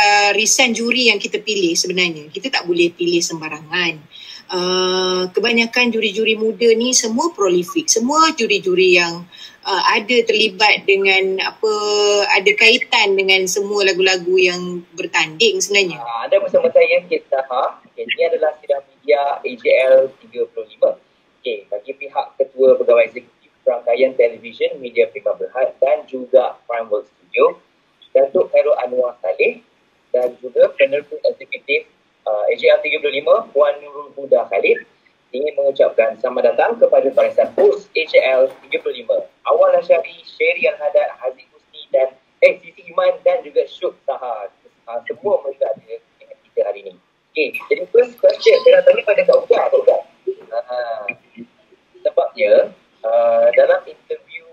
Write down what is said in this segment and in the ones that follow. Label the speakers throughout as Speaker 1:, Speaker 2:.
Speaker 1: barisan juri yang kita pilih sebenarnya. Kita tak boleh pilih sembarangan. Kebanyakan juri-juri muda ni semua prolific. Semua juri-juri yang ada terlibat dengan ada kaitan dengan semua lagu-lagu yang bertanding sebenarnya.
Speaker 2: Anda bersama saya, Cik Taha. Ini adalah sidang media AJL 35. Bagi pihak Ketua Pegawai Eksekutif Rangkaian Televisyen Media Prima Berhad dan juga Primeworld Studio, Datuk Khairul Anwar Saleh, dan juga Penerbit Eksekutif AJL 35 Puan Nurul Huda Khalid ingin mengucapkan selamat datang kepada barisan host AJL 35. Awal Asyari, Sherry Al-Hadad, Haziq Husni dan Siti Iman dan juga Syuk Taha. Semua mereka ada dengan kita hari ini. Jadi first question saya nak tanya pada Kak Uda. Sebabnya dalam interview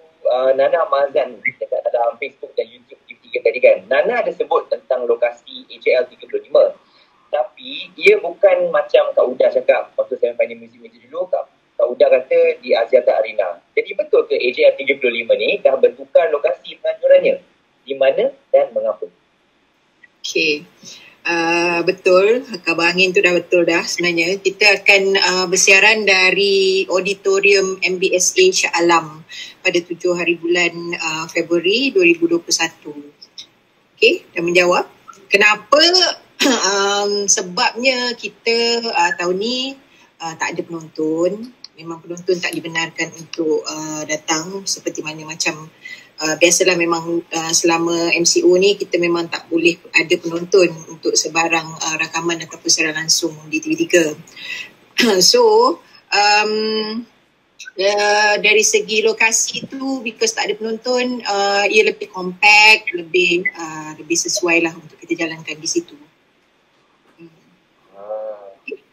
Speaker 2: Nana Mazan dekat dalam Facebook dan YouTube TV3 tadi kan, Nana ada sebut tentang lokasi AJL 35. Tapi ia bukan macam Kak Uda cakap waktu saya final music meeting dulu, Kak Uda kata di Axiata Arena. Jadi betul ke AJL 35 ni dah bertukar lokasi penganjurannya? Di mana dan mengapa?
Speaker 1: Betul, kabar angin tu dah betul dah sebenarnya. Kita akan bersiaran dari Auditorium MBSA Shah Alam pada 7 hari bulan Februari 2021. Dah menjawab. Kenapa? Sebabnya kita tahun ni tak ada penonton. Memang penonton tak dibenarkan untuk datang seperti mana macam biasalah memang selama MCO ni kita memang tak boleh ada penonton untuk sebarang rakaman ataupun siaran langsung di TV3. So dari segi lokasi tu, because tak ada penonton, ia lebih compact, lebih sesuai lah untuk kita jalankan di situ.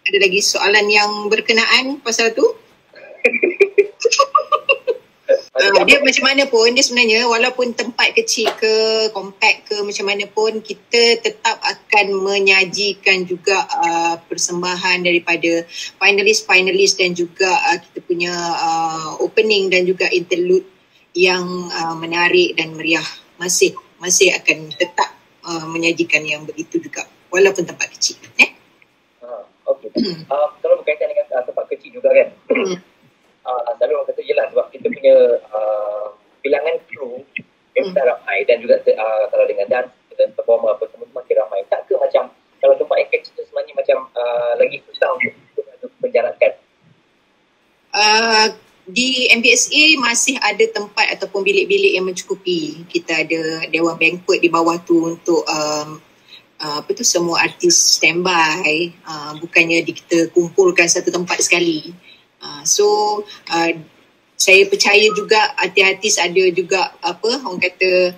Speaker 1: Ada lagi soalan yang berkenaan pasal tu? Dia macam mana pun, dia sebenarnya walaupun tempat kecil ke, compact ke, macam mana pun, kita tetap akan menyajikan juga persembahan daripada finalis dan juga kita punya opening dan juga interlude yang menarik dan meriah. Masih akan tetap menyajikan yang begitu juga walaupun tempat kecil.
Speaker 2: Kalau berkaitan dengan tempat kecil juga kan, selalu orang kata yelah sebab kita punya bilangan kru yang tak ramai dan juga kalau dengan dance dan performer apa semua makin ramai. Tak ke macam kalau tempat yang kecil tu sebenarnya macam lagi susah untuk menjalankan?
Speaker 1: Di MBSA masih ada tempat ataupun bilik-bilik yang mencukupi. Kita ada dewan banquet di bawah tu untuk semua artis standby, bukannya kita kumpulkan satu tempat sekali. Saya percaya juga artis ada juga orang kata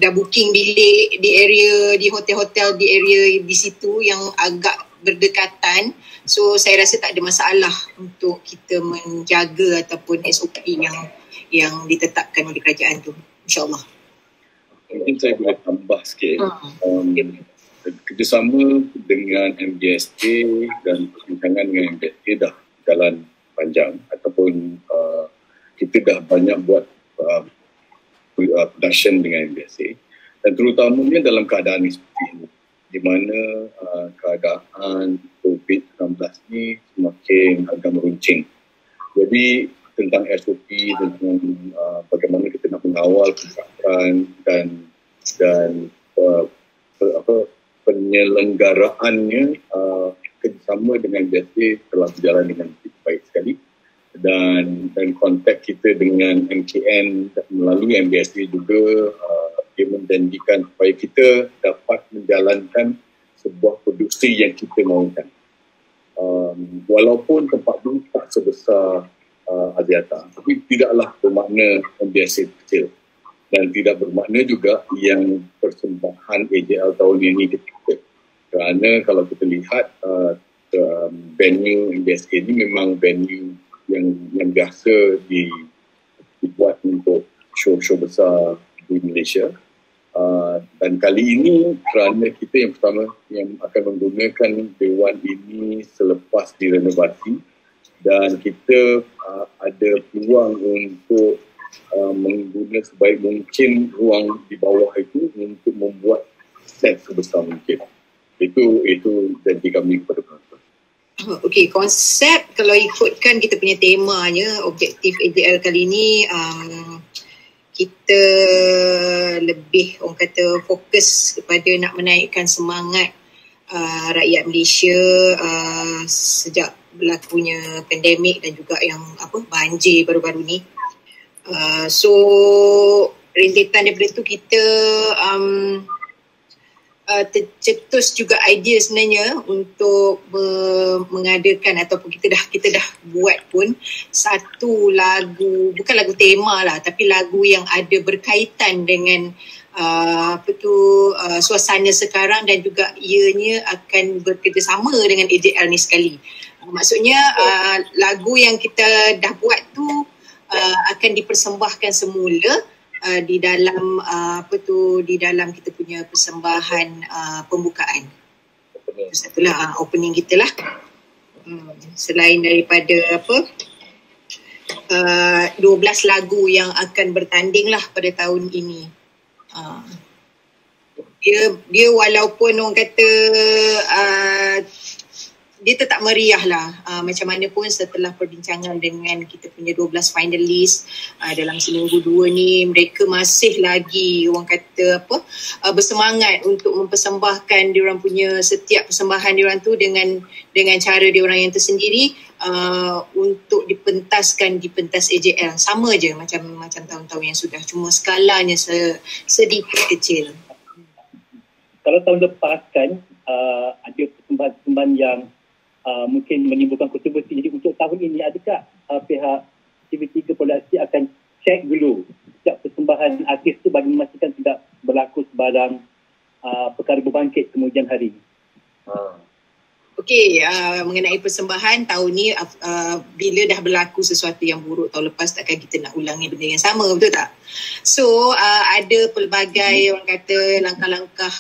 Speaker 1: dah booking bilik di area, di hotel-hotel di area di situ yang agak berdekatan. So saya rasa tak ada masalah untuk kita menjaga ataupun SOP yang ditetapkan oleh kerajaan tu, insyaAllah.
Speaker 3: Mungkin saya boleh tambah sikit. Kerjasama dengan MBSA dan perbincangan dengan MBSA dah jalan panjang ataupun kita dah banyak buat production dengan MBSA dan terutamanya dalam keadaan ini seperti ini di mana keadaan COVID-19 ni semakin agak meruncing. Jadi tentang SOP, tentang bagaimana kita nak mengawal kesihatan dan penyelenggaraannya kerjasama dengan BSA telah berjalan dengan baik sekali dan kontak kita dengan MKN melalui MBSA juga dia menjanjikan supaya kita dapat menjalankan sebuah produksi yang kita mahukan. Walaupun tempat itu tak sebesar Axiata, tapi tidaklah bermakna MBSA kecil dan tidak bermakna juga yang persembahan AJL tahun ini kecil. Kerana kalau kita lihat venue MBSA ini memang venue yang biasa dibuat untuk show-show besar di Malaysia. Dan kali ini kerana kita yang pertama yang akan menggunakan dewan ini selepas direnovasi dan kita ada peluang untuk menggunakan sebaik mungkin ruang di bawah itu untuk membuat set sebesar mungkin. Itu janji kami kepada penonton.
Speaker 1: Okey, konsep kalau ikutkan kita punya temanya, objektif AJL kali ini, kita lebih orang kata fokus kepada nak menaikkan semangat rakyat Malaysia sejak berlakunya pandemik dan juga yang banjir baru-baru ni. So rentetan daripada tu kita tercetus juga idea sebenarnya untuk mengadakan ataupun kita dah buat pun satu lagu, bukan lagu tema lah, tapi lagu yang ada berkaitan dengan suasana sekarang dan juga ianya akan bekerjasama dengan AJL ni sekali. Maksudnya lagu yang kita dah buat tu akan dipersembahkan semula di dalam di dalam kita punya persembahan pembukaan. Satulah opening kita lah. Selain daripada 12 lagu yang akan bertanding lah pada tahun ini. Dia walaupun orang kata dia tetap meriah lah. Macam mana pun setelah perbincangan dengan kita punya 12 finalis dalam seminggu 2 ni, mereka masih lagi orang kata bersemangat untuk mempersembahkan diorang punya setiap persembahan diorang tu dengan cara diorang yang tersendiri untuk dipentaskan di pentas AJL. Sama je macam tahun-tahun yang sudah, cuma skalanya sedikit kecil.
Speaker 4: Kalau tahun lepas kan ada persembahan yang mungkin menimbulkan kontroversi. Jadi untuk tahun ini adakah pihak TV3 Produksi akan cek dulu setiap persembahan artis tu bagi memastikan tidak berlaku sebarang perkara berbangkit kemudian hari?
Speaker 1: Okey, mengenai persembahan tahun ni bila dah berlaku sesuatu yang buruk tahun lepas, takkan kita nak ulangi benda yang sama, betul tak? So ada pelbagai orang kata langkah-langkah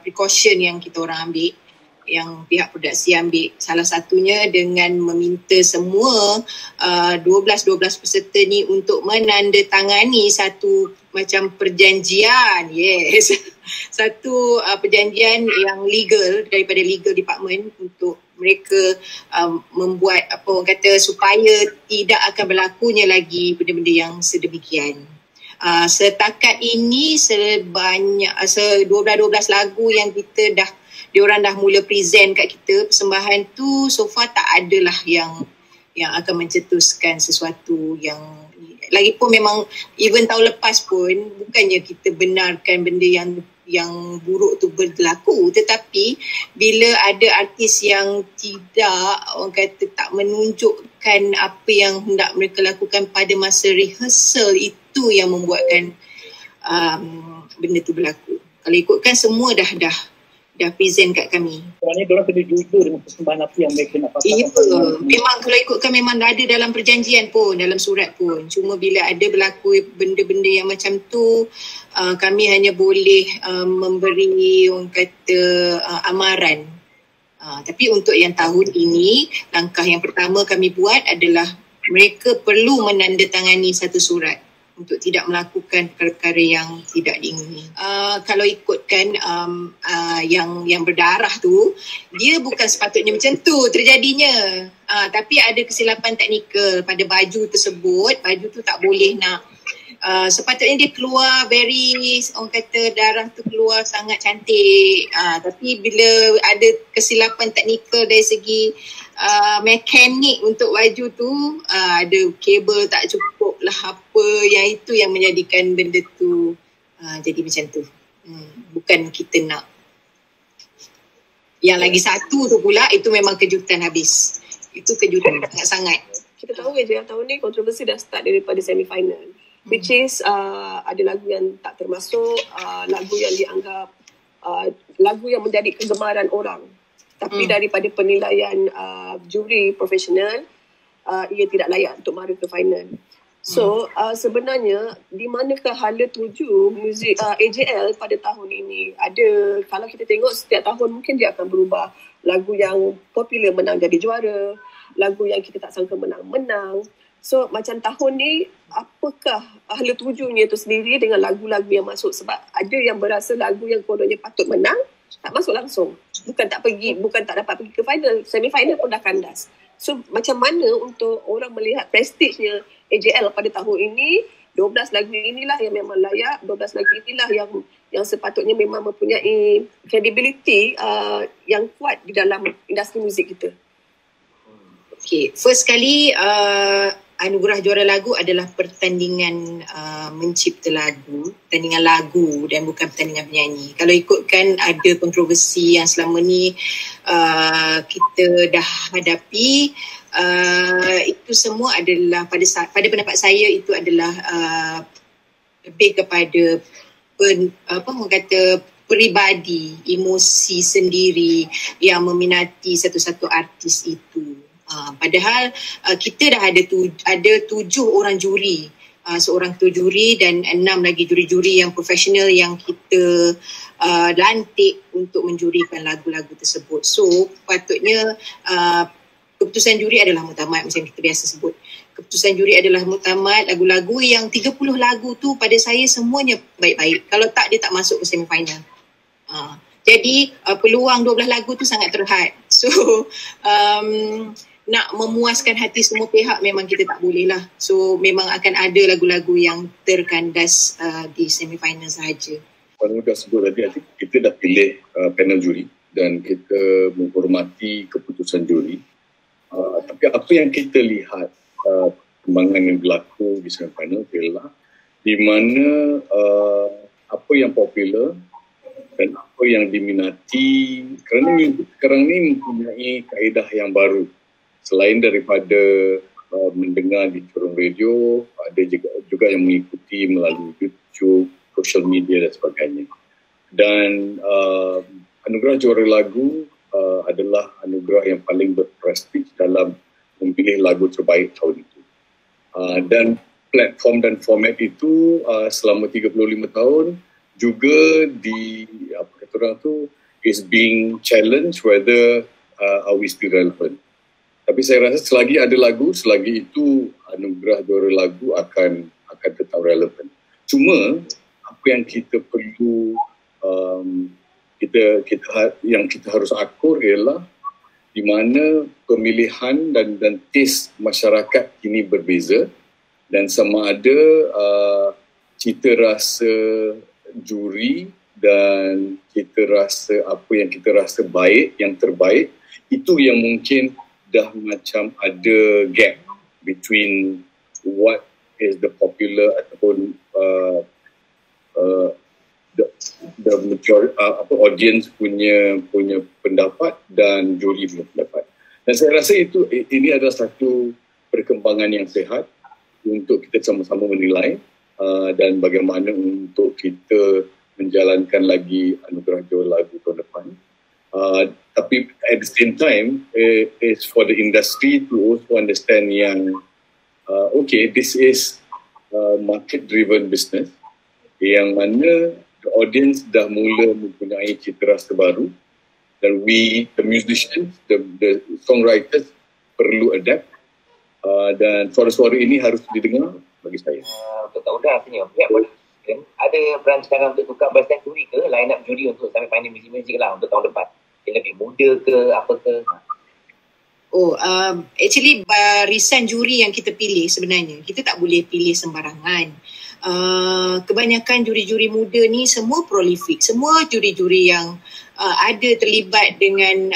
Speaker 1: precaution yang kita orang ambil, yang pihak produksi ambil. Salah satunya dengan meminta semua 12 peserta ni untuk menandatangani satu macam perjanjian. Yes. Satu perjanjian yang legal daripada legal department untuk mereka membuat orang kata supaya tidak akan berlakunya lagi benda-benda yang sedemikian. Setakat ini sebanyak 12 lagu yang kita diorang dah mula present kat kita persembahan tu, so far tak adalah yang akan mencetuskan sesuatu yang lagipun memang even tahun lepas pun bukannya kita benarkan benda yang buruk tu berlaku, tetapi bila ada artis yang tidak orang kata tak menunjukkan apa yang hendak mereka lakukan pada masa rehearsal, itu yang membuatkan benda tu berlaku. Kalau ikutkan semua dah present kat kami.
Speaker 4: Sebenarnya diorang kena jujur dengan persembahan apa yang mereka nak pasang.
Speaker 1: Ya, memang kalau ikutkan memang ada dalam perjanjian pun, dalam surat pun. Cuma bila ada berlaku benda-benda yang macam tu, kami hanya boleh memberi orang kata amaran. Tapi untuk yang tahun ini, langkah yang pertama kami buat adalah mereka perlu menandatangani satu surat untuk tidak melakukan perkara yang tidak diingini. Kalau ikutkan yang berdarah tu, dia bukan sepatutnya macam tu terjadinya. Tapi ada kesilapan teknikal pada baju tersebut. Baju tu tak boleh nak sepatutnya dia keluar orang kata darah tu keluar sangat cantik. Tapi bila ada kesilapan teknikal dari segi mekanik untuk baju tu, ada kabel tak cukup lah apa, yang itu yang menjadikan benda tu jadi macam tu. Bukan kita nak. Yang lagi satu tu pula, itu memang kejutan habis. Itu kejutan sangat-sangat.
Speaker 5: Kita tahu je tahun ni kontroversi dah start daripada semi-final. Which is ada lagu yang tak termasuk, lagu yang dianggap lagu yang menjadi kegemaran orang. Tapi daripada penilaian juri profesional, ia tidak layak untuk mara ke final. So sebenarnya di manakah hala tuju muzik AJL pada tahun ini? Ada, kalau kita tengok setiap tahun mungkin dia akan berubah. Lagu yang popular menang jadi juara, lagu yang kita tak sangka menang. So macam tahun ni, apakah hala tujunya tu sendiri dengan lagu-lagu yang masuk? Sebab ada yang berasa lagu yang kononnya patut menang, tak masuk langsung. Bukan tak dapat pergi ke final, semi-final pun dah kandas. So macam mana untuk orang melihat prestigenya AJL pada tahun ini? 12 lagu inilah yang memang layak, 12 lagu inilah yang sepatutnya memang mempunyai credibility yang kuat di dalam industri muzik kita.
Speaker 1: Okay, first kali anugerah juara lagu adalah pertandingan mencipta lagu, pertandingan lagu dan bukan pertandingan penyanyi. Kalau ikutkan ada kontroversi yang selama ni kita dah hadapi, itu semua adalah pada pendapat saya itu adalah lebih kepada peribadi, emosi sendiri yang meminati satu-satu artis itu. Padahal kita dah ada 7 orang juri, seorang tu juri dan 6 lagi juri-juri yang profesional yang kita lantik untuk menjurikan lagu-lagu tersebut. So patutnya keputusan juri adalah muktamad, macam kita biasa sebut. Keputusan juri adalah muktamad. Lagu-lagu yang 30 lagu tu pada saya semuanya baik-baik. Kalau tak, dia tak masuk ke semi-final. Jadi peluang 12 lagu tu sangat terhad. So nak memuaskan hati semua pihak memang kita tak boleh lah. So memang akan ada lagu-lagu yang terkandas di semi-final sahaja.
Speaker 3: Kalau dah sebut tadi, kita dah pilih panel juri dan kita menghormati keputusan juri. Tapi apa yang kita lihat perkembangan yang berlaku di semi-final ialah di mana apa yang popular dan apa yang diminati, kerana muzik sekarang ni mempunyai kaedah yang baru. Selain daripada mendengar di forum radio, ada juga yang mengikuti melalui YouTube, social media dan sebagainya. Dan anugerah juara lagu adalah anugerah yang paling berprestij dalam memilih lagu terbaik tahun itu. Dan platform dan format itu selama 35 tahun juga apa kata orang tu, is being challenged whether are we still relevant. Tapi saya rasa selagi ada lagu, selagi itu anugerah juara lagu akan tetap relevan. Cuma apa yang kita perlu yang kita harus akur ialah di mana pemilihan dan taste masyarakat kini berbeza dan sama ada cita rasa juri dan cita rasa apa yang kita rasa baik, yang terbaik, itu yang mungkin dah macam ada gap between what is the popular ataupun the majority audience punya pendapat dan juri punya pendapat. Dan saya rasa ini adalah satu perkembangan yang sihat untuk kita sama-sama menilai dan bagaimana untuk kita menjalankan lagi anugerah juara lagu tahun depan. Tapi at the same time, it's for the industry to also understand yang okay, this is market-driven business yang mana the audience dah mula mempunyai cita rasa baru dan we, the musicians, the songwriters perlu adapt dan suara-suara ini harus didengar bagi saya.
Speaker 2: Untuk tak udang rasanya, pihak ada perancangan untuk tukar barisan juri ke, line up juri untuk semi-final muzik-muzik lah untuk tahun depan? Dia lebih muda ke, apa ke?
Speaker 1: Actually barisan juri yang kita pilih sebenarnya, kita tak boleh pilih sembarangan. Kebanyakan juri-juri muda ni semua prolific, semua juri-juri yang ada terlibat dengan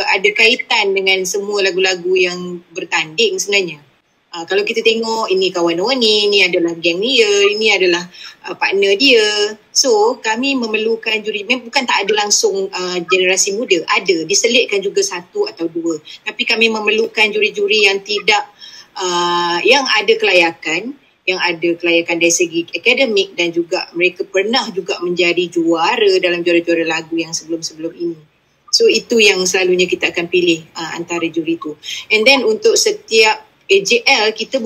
Speaker 1: ada kaitan dengan semua lagu-lagu yang bertanding sebenarnya. Kalau kita tengok ini kawan ni adalah geng dia, ini adalah partner dia. So kami memerlukan juri, bukan tak ada langsung generasi muda, ada diselitkan juga 1 atau 2. Tapi kami memerlukan juri-juri yang tidak yang ada kelayakan dari segi akademik dan juga mereka pernah juga menjadi juara dalam juara-juara lagu yang sebelum-sebelum ini. So itu yang selalunya kita akan pilih antara juri tu. And then untuk setiap AJL kita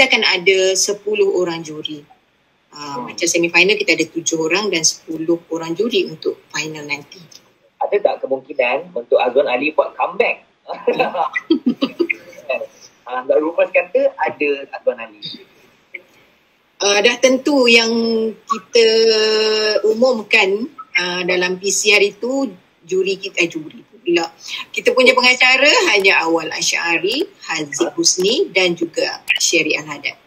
Speaker 1: akan ada 10 orang juri. Macam semi-final kita ada 7 orang dan 10 orang juri untuk final nanti.
Speaker 2: Ada tak kemungkinan untuk Azwan Ali buat comeback? Mbak Rufus kata ada Tuan Ali.
Speaker 1: Dah tentu yang kita umumkan dalam PCR itu juri pula. Kita punya pengacara hanya Awal Asy'ari, Haziq Husni dan juga Sherry Al-Haddad.